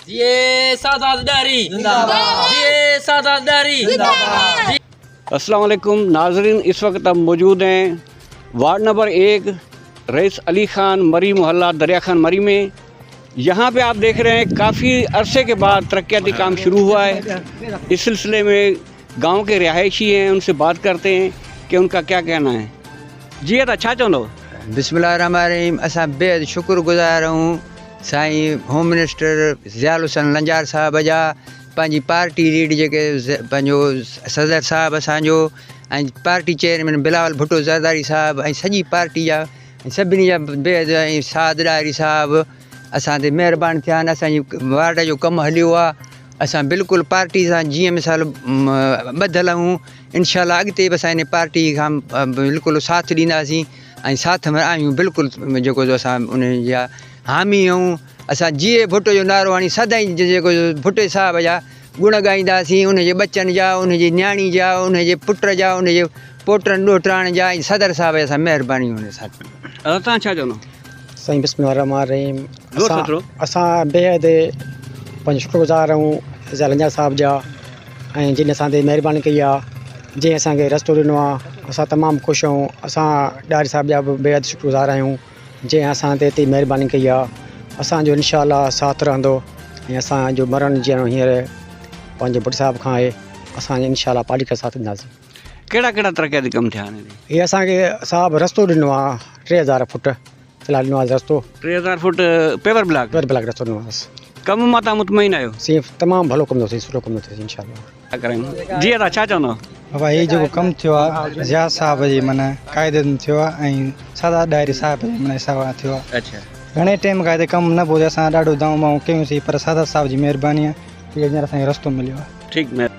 ये सादातदारी जिंदाबाद, ये सादातदारी जिंदाबाद। अस्सलाम वालेकुम नाजरीन, इस वक्त हम मौजूद हैं ward number 1 rice Ali Khan मरी मोहल्ला दरिया खान मरी में। यहाँ पे आप देख रहे हैं काफ़ी अरसे के बाद तरक्याती काम शुरू हुआ है। इस सिलसिले में गांव के रिहायशी हैं, उनसे बात करते हैं कि उनका क्या कहना है। जी अच्छा चलो बिस्मिल्लाहिर्रहमानिर्रहीम। असां बेहद शुक्रगुज़ार हूँ साईं होम मिनिस्टर ज़ियाउल हुसैन लंजार साहब जा, पंहिंजी पार्टी लीड जेके पंहिंजो सदर साहब असांजो ऐं पार्टी चेयरमैन बिलावल भुट्टो ज़रदारी साहब ऐं सॼी पार्टी जा सभिनी जा बेहद ऐं साददारी साहब असां ते महिरबानी थिया आहिनि। असांजी वार्ड जो कमु हलियो आहे। असां बिल्कुलु पार्टी सां जीअं मिसाल ॿधल आहियूं। इनशाला अॻिते बि असां इन पार्टी खां बिल्कुलु साथ ॾींदासीं ऐं साथ में आहियूं बिल्कुलु जेको असां उन जा हामी आहियूं। असां जीए भुट्टो जो नारो हाणे सदाईं जेको भुट्टे साहब जा गुण ॻाईंदासीं, उनजे बचनि जा, उनजी न्याणी जा, उनजे पुट जा, उनजे पोटनि ॾोहिटाण जा ऐं सदर साहब जा महिरबानी हुन सां। तव्हां छा चवंदो? साईं बिस्मिल्लाहिर्रहमानिर्रहीम। असां बेहद पंहिंजो शुक्रगुज़ार आहियूं ज़ियाउल लंजार साहब जा ऐं जिन असां ते महिरबानी कई आहे, जंहिं असांखे रस्तो ॾिनो आहे। असां तमामु ख़ुशि आहियूं। असां ॾारी साहब जा बि बेहद शुक्रगुज़ार आहियूं जंहिं असां ते एतिरी महिरबानी कई आहे। असांजो इनशाला साथ रहंदो ऐं असांजो मरण जीअं हींअर पंहिंजे भुट्टो साहब खां आहे। असां इनशाला पार्टी खे साथ ॾींदासीं। कहिड़ा कहिड़ा तरक्याती कम थिया आहिनि? इहे असांखे साहब रस्तो ॾिनो आहे 3000 फुट फ़िलहालु ॾिनो आहे रस्तो। 3000 फुट पेवर ब्लॉक रस्तो ॾिनो आहे। कम मां तव्हां मुतमइन आहियो? सिर्फ़ु तमामु भलो कमु थो थिए, सुठो कमु थो थिए इनशाला। जी छा चवंदो? बाबा हीअ जेको कमु थियो आहे ज़िया साहब जी माना क़ाइदे में थियो आहे ऐं सादा डायरी साहब जे माना हिसाब सां थियो आहे। अच्छा, घणे टाइम खां हिते कमु न पियो थिए। असां ॾाढो दाऊं बाऊं कयूंसीं पर सादा साहब जी महिरबानी आहे हींअर असांखे रस्तो मिलियो आहे। ठीकु।